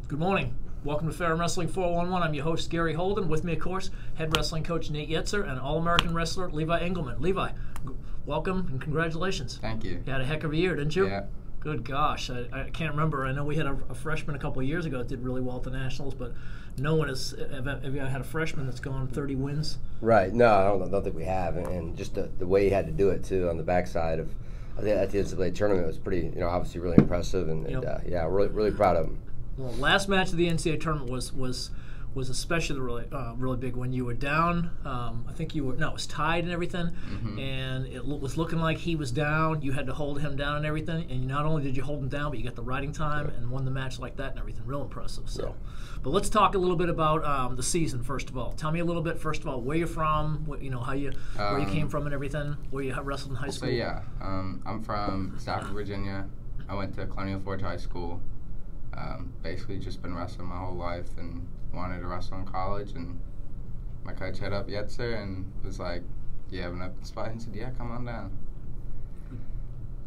Good morning. Welcome to Ferrum Wrestling 411. I'm your host, Gary Holden. With me, of course, head wrestling coach Nate Yetzer and All-American wrestler Levi Englman. Levi, welcome and congratulations. Thank you. You had a heck of a year, didn't you? Yeah. Good gosh. I can't remember. I know we had a freshman a couple of years ago that did really well at the Nationals, but no one has. Have you had a freshman that's gone 30 wins? Right. No, I don't think we have. And just the way he had to do it, too, on the backside of at the NCAA Tournament was pretty, obviously really impressive. And, really proud of him. Well, last match of the NCAA Tournament was especially really big when you were down. I think it was tied and everything, and it was looking like he was down. You had to hold him down and everything, and not only did you hold him down, but you got the riding time and won the match like that and everything. Real impressive. So, but let's talk a little bit about the season first of all. Tell me a little bit first of all where you're from, where you came from and everything, where you wrestled in high school. So I'm from Stafford, Virginia. I went to Colonial Forge High School. Basically just been wrestling my whole life and wanted to wrestle in college, and my coach hit up Yetzer and was like, "You have an open spot?" And said, "Yeah, come on down."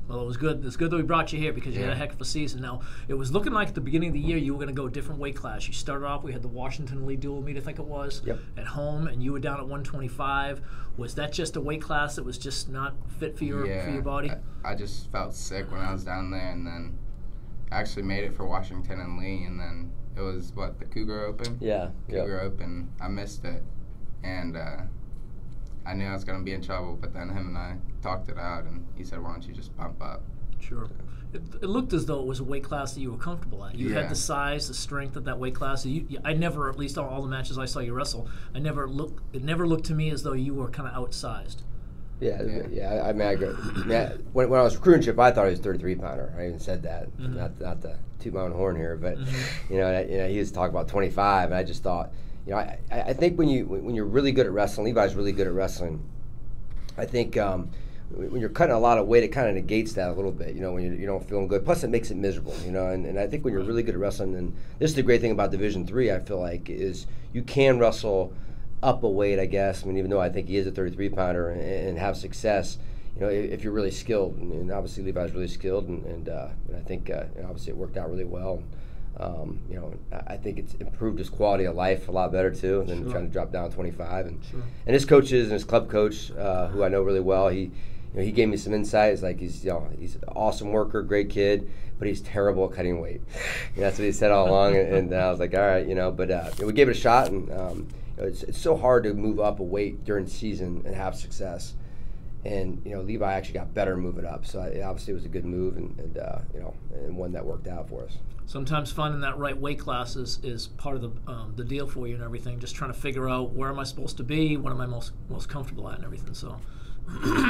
Well, it was good. It's good that we brought you here because you had a heck of a season. Now, it was looking like at the beginning of the year you were going to go a different weight class. You started off, we had the Washington Lee dual meet, I think it was, at home, and you were down at 125. Was that just a weight class that was just not fit for your body? I just felt sick when I was down there, and then I actually made it for Washington and Lee, and then it was, the Cougar Open? Cougar Open. I missed it, and I knew I was going to be in trouble, but then him and I talked it out, and he said, "Why don't you just bump up?" Sure. It looked as though it was a weight class that you were comfortable at. You had the size, the strength of that weight class. I never, at least on all the matches I saw you wrestle, it never looked to me as though you were kind of outsized. Yeah. I mean, I agree. When I was recruiting Chip, I thought he was a 33-pounder. I even said that, not to toot my own horn here, but he was talking about 25, and I just thought, I think when you're really good at wrestling, Levi's really good at wrestling. I think when you're cutting a lot of weight, it kind of negates that a little bit. When you don't feeling good. Plus, it makes it miserable. And I think when you're really good at wrestling, and this is the great thing about Division III, I feel like, is you can wrestle up a weight, I guess. I mean, even though I think he is a 33-pounder and have success, if you're really skilled. And obviously Levi's really skilled, and I think obviously it worked out really well. I think it's improved his quality of life a lot better too than trying to drop down 25. And his coaches and his club coach, who I know really well, he gave me some insights. Like he's an awesome worker, great kid, but he's terrible at cutting weight. That's what he said all along, and I was like, all right, but we gave it a shot, and it's so hard to move up a weight during the season and have success. And Levi actually got better moving up, so obviously it was a good move, and one that worked out for us. Sometimes finding that right weight class is part of the deal for you and everything. Just trying to figure out where am I supposed to be, what am I most comfortable at, and everything. So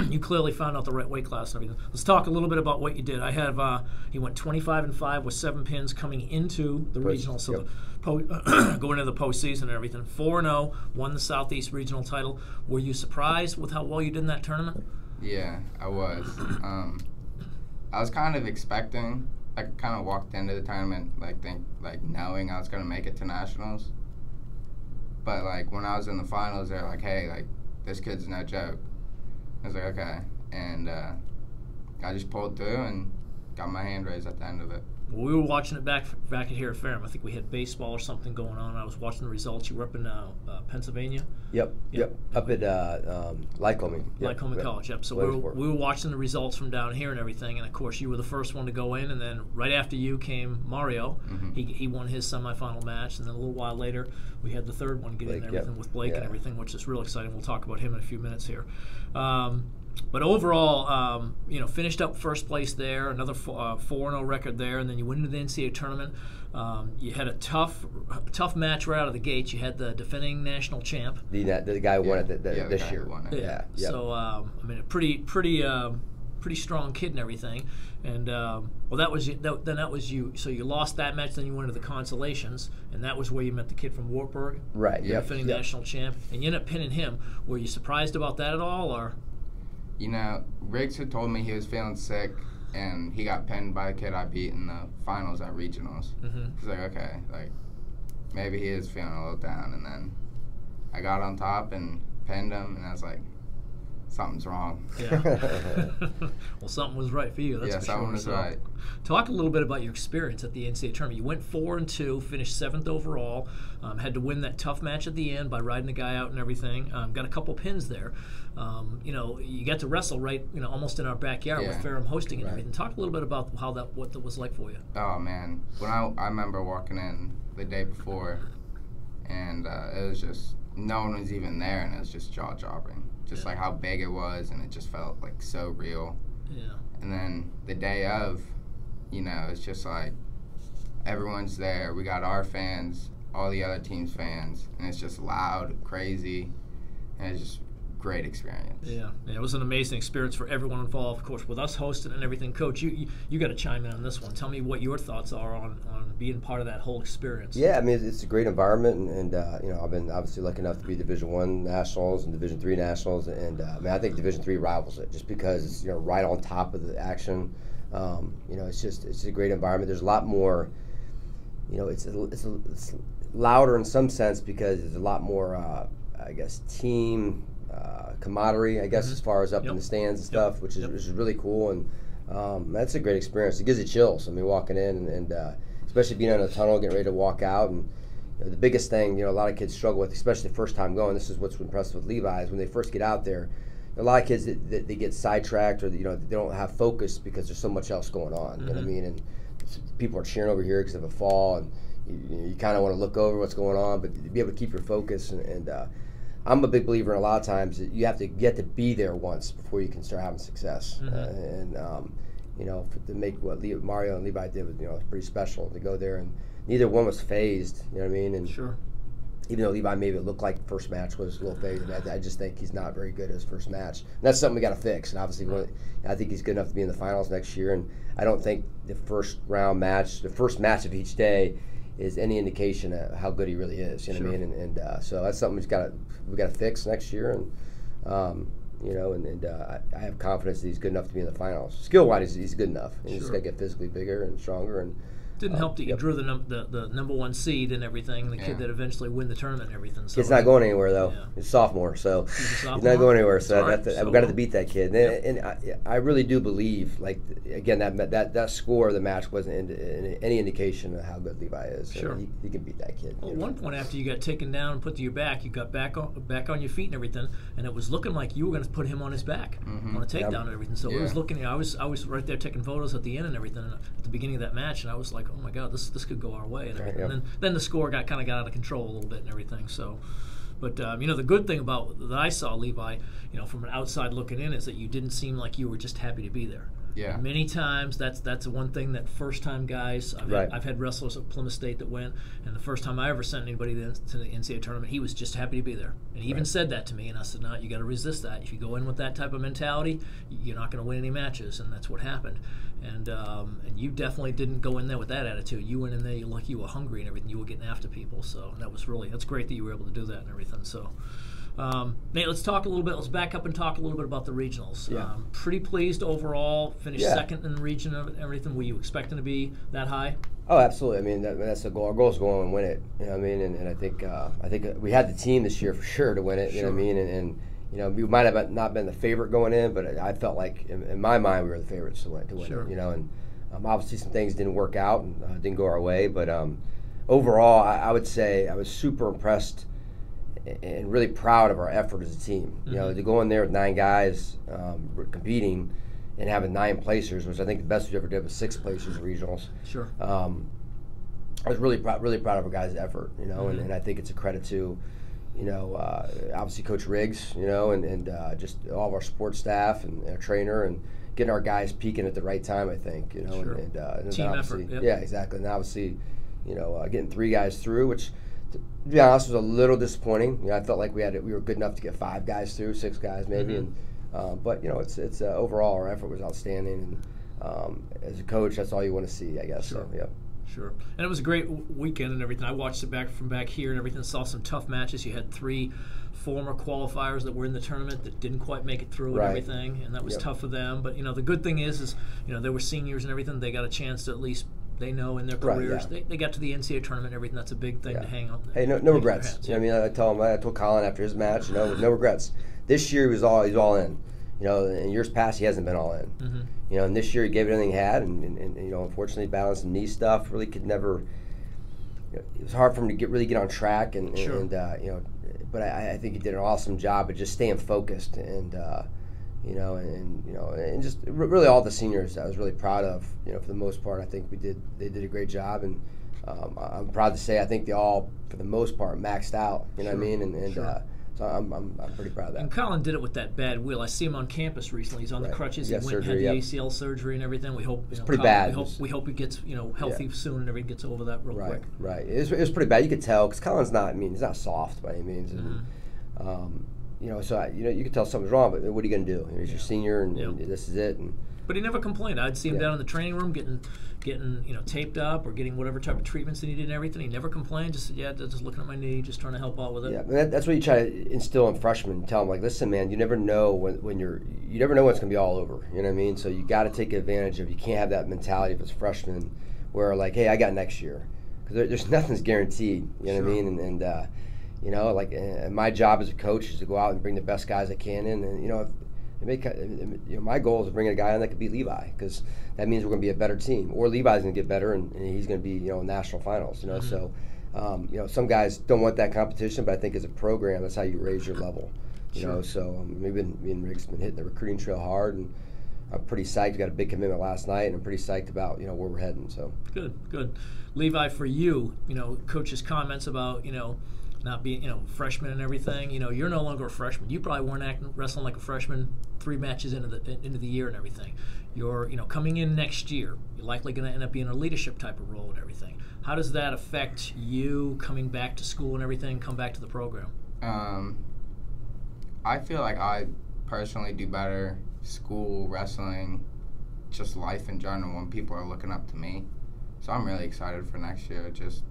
you clearly found out the right weight class and everything. Let's talk a little bit about what you did. I have he went 25-5 with 7 pins coming into the regional, so going into the postseason and everything. 4-0, won the Southeast Regional title. Were you surprised with how well you did in that tournament? Yeah, I was. I was kind of expecting. I kind of walked into the tournament knowing I was going to make it to nationals. But when I was in the finals, they're like, "Hey, this kid's no joke." I was like, "Okay," and I just pulled through and got my hand raised at the end of it. Well, we were watching it back here at Ferrum. I think we had baseball or something going on. I was watching the results. You were up in Pennsylvania? Yep. Up at Lycoming. Lycoming College, yep. So we were watching the results from down here and everything, and of course you were the first one to go in, and then right after you came Mario. He won his semifinal match, and then a little while later we had the third one get in there with Blake and everything, which is real exciting. We'll talk about him in a few minutes here. But overall, finished up first place there, another 4-0 record there, and then you went into the NCAA tournament. You had a tough match right out of the gates. You had the defending national champ. The guy who won it this year. Won it. Yeah. So a pretty strong kid and everything. And that was you. So you lost that match, then you went into the consolations, and that was where you met the kid from Wartburg. Right. The defending national champ, and you ended up pinning him. Were you surprised about that at all, or? Riggs had told me he was feeling sick, and he got pinned by a kid I beat in the finals at regionals. He's like, okay, maybe he is feeling a little down. And then I got on top and pinned him, and I was like, something's wrong. Yeah. Well, something was right for you. That's for something sure. was right. Talk a little bit about your experience at the NCAA tournament. You went 4-2, finished 7th overall. Had to win that tough match at the end by riding the guy out and everything. Got a couple pins there. You got to wrestle right, almost in our backyard with Ferrum hosting and everything. Talk a little bit about what that was like for you. Oh man, when I remember walking in the day before, and it was just no one was even there, and it was just jaw dropping. Just like how big it was, and it just felt like so real. Yeah. And then the day of, it's just like everyone's there. We got our fans, all the other teams' fans, and it's just loud, crazy, and it's just great experience. Yeah, it was an amazing experience for everyone involved. Of course, with us hosting and everything, Coach, you got to chime in on this one. Tell me what your thoughts are on being part of that whole experience. Yeah, I mean it's a great environment, and I've been obviously lucky enough to be Division I nationals and Division III nationals, and I think Division III rivals it just because it's right on top of the action. It's a great environment. There's a lot more. It's louder in some sense because there's a lot more, team camaraderie, as far as up in the stands and stuff, which is really cool, and that's a great experience. It gives you chills. I mean, walking in and especially being in a tunnel, getting ready to walk out, and the biggest thing a lot of kids struggle with, especially the first time going. This is what's impressive with Levi is when they first get out there. A lot of kids that they get sidetracked or they don't have focus because there's so much else going on. You know what I mean? And people are cheering over here because of a fall, and you kind of want to look over what's going on, but to be able to keep your focus and I'm a big believer in a lot of times that you have to get to be there once before you can start having success. To make what Mario and Levi did, was pretty special to go there, and neither one was phased. You know what I mean? And sure. Even though Levi maybe it looked like the first match was a little phased, I just think he's not very good at his first match. And that's something we got to fix. And obviously, I think he's good enough to be in the finals next year. And I don't think the first match of each day is any indication of how good he really is. You know what I mean? And so that's something we got to fix next year. And I have confidence that he's good enough to be in the finals. Skill-wise, he's good enough. He's just got to get physically bigger and stronger. And didn't help that you drew the number 1 seed and everything, the kid that eventually win the tournament and everything. So he's not going anywhere though. Yeah. He's a sophomore, so he's not going anywhere. So we've got to beat that kid. And I really do believe, like again, that score of the match wasn't any indication of how good Levi is. Sure, he can beat that kid. Well, at one point after you got taken down and put to your back, you got back on your feet and everything, and it was looking like you were going to put him on his back on a takedown and everything. So it was looking. I was right there taking photos at the end and everything at the beginning of that match, and I was like, oh my God, this could go our way and everything. And then the score got out of control a little bit and everything. So, but the good thing about that I saw Levi, from an outside looking in, is that you didn't seem like you were just happy to be there. Yeah. Many times that's one thing that first time guys. I've had wrestlers at Plymouth State that went, and the first time I ever sent anybody to the NCAA tournament, he was just happy to be there, and he even said that to me, and I said, no, you got to resist that. If you go in with that type of mentality, you're not going to win any matches, and that's what happened. And you definitely didn't go in there with that attitude. You went in there like you were hungry and everything. You were getting after people, so that's great that you were able to do that and everything. So. Nate, let's talk a little bit. Let's back up and talk a little bit about the regionals. Yeah. Pretty pleased overall. Finished second in the region and everything. Were you expecting to be that high? Oh, absolutely. I mean, that's the goal. Our goal is to go on and win it. You know what I mean? And I think we had the team this year for sure to win it. You know what I mean? And we might have not been the favorite going in, but I felt like in my mind we were the favorites to win sure. it. And obviously some things didn't work out and didn't go our way, but overall I would say I was super impressed and really proud of our effort as a team. Mm-hmm. To go in there with 9 guys competing and having 9 placers, which I think the best we ever did was 6 placers in regionals. Sure. I was really proud of our guys' effort, mm-hmm. and I think it's a credit to, obviously Coach Riggs, and just all of our support staff and our trainer and getting our guys peaking at the right time, I think, Sure. and team effort. Yep. Yeah, exactly. And obviously, getting 3 guys through, which to be honest, was a little disappointing. I felt like we were good enough to get 5 guys through, 6 guys maybe, mm-hmm. But it's overall our effort was outstanding, and as a coach, that's all you want to see, I guess. Sure. So, yeah. Sure. And it was a great weekend and everything. I watched it from back here and everything. Saw some tough matches. You had 3 former qualifiers that were in the tournament that didn't quite make it through and everything, and that was tough for them. But the good thing is they were seniors and everything. They got a chance to at least they know in their careers. They got to the NCAA tournament and everything. That's a big thing to hang on. Hey, no regrets. You know what I mean? I told Colin after his match, no regrets. This year he's all in. In years past he hasn't been all in. Mm-hmm. And this year he gave it everything he had, and unfortunately battling some knee stuff, really could never. It was hard for him to really get on track, but I think he did an awesome job of just staying focused, and just really all the seniors I was really proud of. For the most part, I think they did a great job, and I'm proud to say I think they all, for the most part, maxed out. You know what I mean? And so I'm pretty proud of that. And Colin did it with that bad wheel. I see him on campus recently. He's on the crutches. He went surgery, and had the ACL surgery and everything. We hope it's pretty bad. We hope he gets healthy soon and everything gets over that real quick. Right. It was pretty bad. You could tell because Colin's not. He's not soft by any means. And, so you could tell something's wrong. But what are you going to do? He's your senior, and this is it. But he never complained. I'd see him down in the training room getting taped up or getting whatever type of treatments he needed and everything. He never complained. Just just looking at my knee, just trying to help out with it. Yeah, that's what you try to instill in freshmen. Tell them, like, listen, man, you never know you never know when it's gonna be all over. You know what I mean? So you got to take advantage of. You can't have that mentality if it's freshmen, where like, hey, I got next year, because there's nothing's guaranteed. You know what I mean? And my job as a coach is to go out and bring the best guys I can in, and my goal is to bring a guy in that could beat Levi, because that means we're going to be a better team, or Levi's going to get better, and he's going to be in national finals. Mm-hmm. So some guys don't want that competition, but I think as a program, that's how you raise your level. So me and Rick's been hitting the recruiting trail hard, and I'm pretty psyched. We got a big commitment last night, and I'm pretty psyched about where we're heading. So good. Levi, for you, Coach's comments about not being, freshman and everything. You're no longer a freshman. You probably weren't wrestling like a freshman 3 matches into the year and everything. You're, coming in next year. You're likely going to end up being a leadership type of role and everything. How does that affect you coming back to school and everything? Come back to the program. I feel like I personally do better school, wrestling, just life in general when people are looking up to me. So I'm really excited for next year, just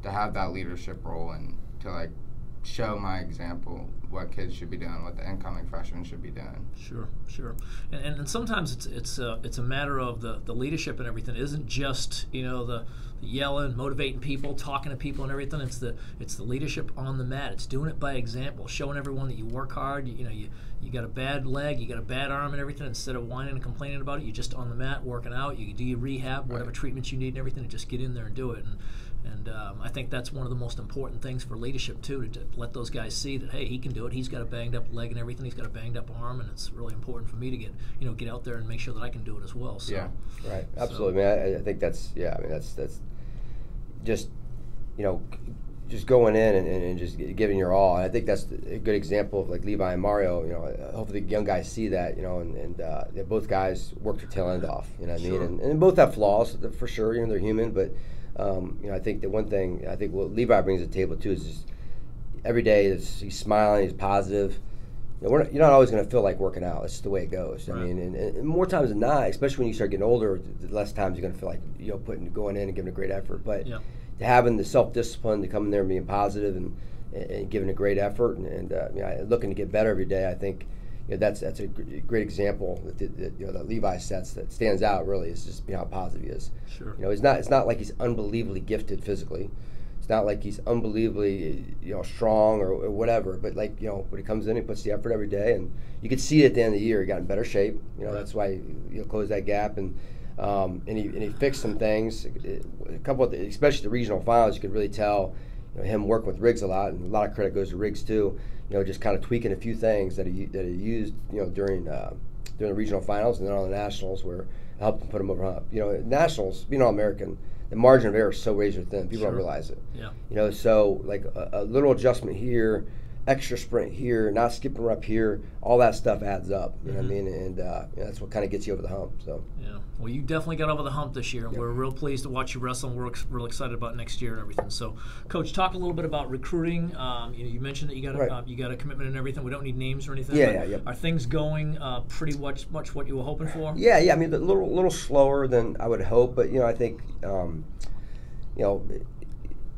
to have that leadership role and to show my example what kids should be doing, what the incoming freshmen should be doing. Sure. And sometimes it's a matter of the leadership and everything. It isn't just the yelling, motivating people, talking to people and everything. It's the leadership on the mat. It's doing it by example, showing everyone that you work hard. You got a bad leg, you got a bad arm and everything. Instead of whining and complaining about it, you're just on the mat working out. You do your rehab, whatever treatments you need and everything, and just get in there and do it. And I think that's one of the most important things for leadership too, to let those guys see that, hey, he can do it. He's got a banged up leg and everything. He's got a banged up arm, and it's really important for me to get out there and make sure that I can do it as well. So, yeah, right, absolutely, man. I think that's just just going in and just giving your all. And I think that's a good example of Levi and Mario. Hopefully the young guys see that. And both guys worked their tail end off. You know what I mean? And both have flaws for sure. They're human, but. I think that one thing, what Levi brings to the table too is just every day he's smiling, he's positive. You're not always going to feel like working out. It's just the way it goes. Right. I mean, and more times than not, especially when you start getting older, the less times you're going to feel like going in and giving a great effort. But to having the self-discipline to come in there and being positive and giving a great effort and looking to get better every day, I think. That's a great example that Levi sets that stands out. Really, is just how positive he is. Sure. It's not like he's unbelievably gifted physically. It's not like he's unbelievably strong or whatever. But when he comes in, he puts the effort every day, and you could see it at the end of the year. He got in better shape. That's why he closed that gap, and he fixed some things. A couple of especially the regional finals, you could really tell him working with Riggs a lot, and a lot of credit goes to Riggs too. Just kind of tweaking a few things that he used, during the regional finals and then on the nationals, where it helped him put him over hump. Nationals, being All-American, the margin of error is so razor thin. People don't realize it. Yeah. So a little adjustment here, extra sprint here, not skipping rep here, all that stuff adds up. You know what I mean? And that's what kind of gets you over the hump. So. Yeah. Well, you definitely got over the hump this year, and we're real pleased to watch you wrestle, and we're real excited about next year and everything. So, Coach, talk a little bit about recruiting. You mentioned that you got a commitment and everything. We don't need names or anything. Yeah. Are things going pretty much what you were hoping for? Yeah. I mean, a little slower than I would hope, but I think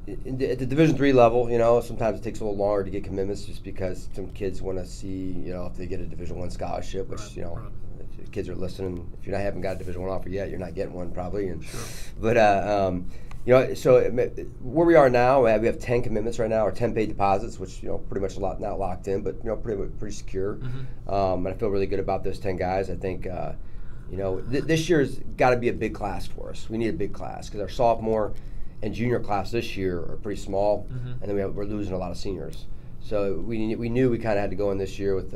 at the Division III level, sometimes it takes a little longer to get commitments, just because some kids want to see, if they get a Division I scholarship, which kids are listening. If you haven't got a Division I offer yet, you're not getting one probably. And but so where we are now, we have 10 commitments right now, or 10 paid deposits, which pretty much not locked in, but pretty secure. And I feel really good about those 10 guys. I think this year's got to be a big class for us. We need a big class because our sophomore and junior class this year are pretty small, and then we're losing a lot of seniors. So we knew we kind of had to go in this year with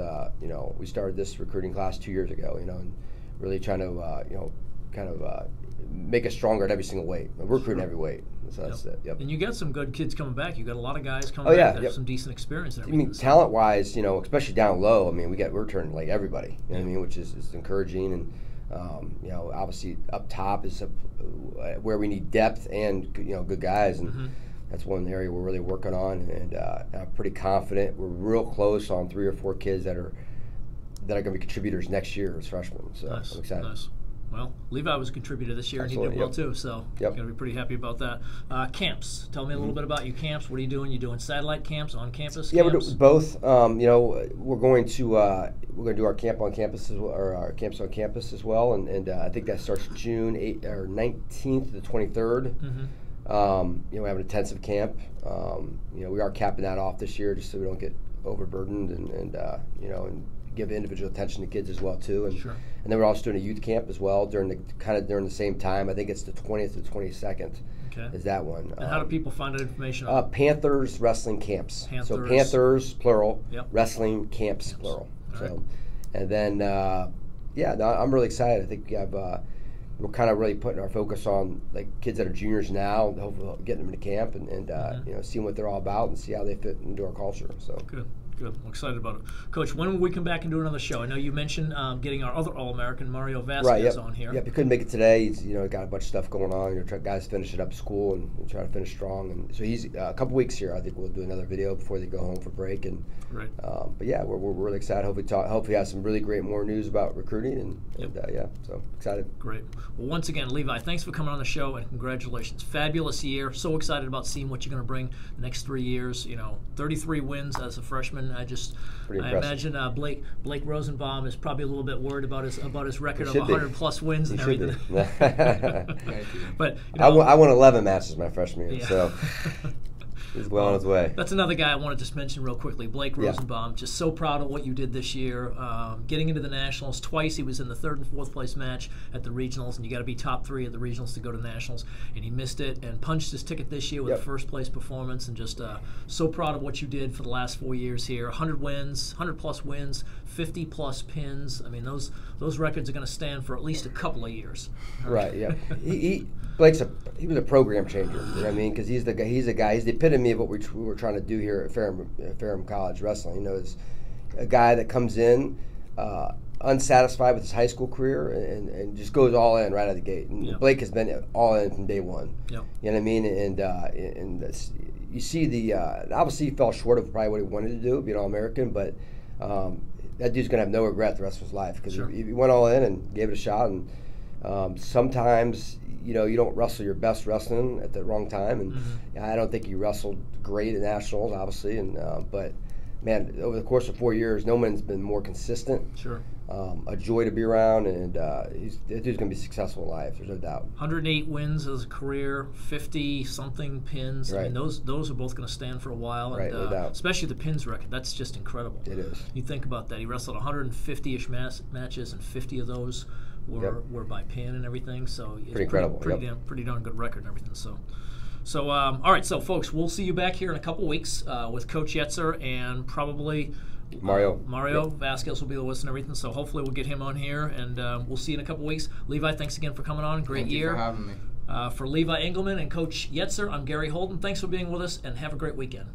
we started this recruiting class 2 years ago, and really trying to make us stronger at every single weight. We're recruiting every weight. So that's it. Yep. And you got some good kids coming back. You got a lot of guys coming back that have some decent experience and everything. I mean, talent-wise, especially down low, I mean, we're turning like everybody. You know what I mean, which is encouraging. And obviously up top is where we need depth and good guys, and that's one area we're really working on. And I'm pretty confident we're real close on 3 or 4 kids that are going to be contributors next year as freshmen. So nice. I'm excited. Nice. Well, Levi was a contributor this year, and he did well too, so going to be pretty happy about that. Camps. Tell me a little bit about your camps. What are you doing? You doing satellite camps, on-campus camps? Yeah, we're doing both. We're going to do our camp on campus or our camps on campus as well, and I think that starts June 19th to the 23rd. We have an intensive camp. We are capping that off this year just so we don't get overburdened and give individual attention to kids as well too. And and then we're also doing a youth camp as well during the same time. I think it's the 20th to 22nd. Okay. Is that one? And how do people find that information? Panthers Wrestling Camps. So Panthers plural, Wrestling Camps plural. All right. And then I'm really excited. I think we're kind of really putting our focus on like kids that are juniors now, hopefully getting them into camp and seeing what they're all about and see how they fit into our culture. So good. Good. I'm excited about it. Coach, when will we come back and do another show? I know you mentioned getting our other All-American, Mario Vasquez, on here. Yeah, he couldn't make it today. He's got a bunch of stuff going on. Guys finishing up school and trying to finish strong. And so he's a couple weeks here. I think we'll do another video before they go home for break. And but yeah, we're really excited. Hopefully have some really great more news about recruiting so excited. Great. Well, once again, Levi, thanks for coming on the show and congratulations. Fabulous year. So excited about seeing what you're going to bring the next 3 years. 33 wins as a freshman. I imagine Blake Rosenbaum is probably a little bit worried about his record of 100+ wins and everything. But I won 11 matches my freshman year, so he's well on his way. That's another guy I want to just mention real quickly. Blake Rosenbaum, just so proud of what you did this year. Getting into the Nationals twice. He was in the 3rd and 4th place match at the Regionals, and you got to be top 3 at the Regionals to go to Nationals. And he missed it and punched his ticket this year with a 1st place performance. And just so proud of what you did for the last 4 years here. 100 wins, 100+ wins, 50+ pins. I mean, those records are going to stand for at least a couple of years. Right. Yeah. Blake's he was a program changer. You know what I mean? Because he's the guy. He's the epitome of what we were trying to do here at Ferrum College Wrestling. Is a guy that comes in unsatisfied with his high school career and just goes all in right out of the gate. And Blake has been all in from day one. Yep. You know what I mean? And you see obviously he fell short of probably what he wanted to do, be an All-American, but that dude's gonna have no regret the rest of his life because he went all in and gave it a shot. And sometimes you don't wrestle your best wrestling at the wrong time, and I don't think he wrestled great at nationals, obviously, but man, over the course of 4 years, no one's been more consistent. Sure. A joy to be around, and that dude's going to be successful in life. There's no doubt. 108 wins as a career, 50-something pins. Right. I mean, those are both going to stand for a while. And, no doubt. Especially the pins record. That's just incredible. It is. You think about that. He wrestled 150-ish matches, and 50 of those were by pin and everything. So it's pretty incredible. Pretty darn good record and everything. So, all right. So, folks, we'll see you back here in a couple weeks with Coach Yetzer and probably Mario Vasquez will be the list and everything. So, hopefully, we'll get him on here, and we'll see you in a couple weeks. Levi, thanks again for coming on. Great year. Thank you for having me. For Levi Englman and Coach Yetzer, I'm Gary Holden. Thanks for being with us, and have a great weekend.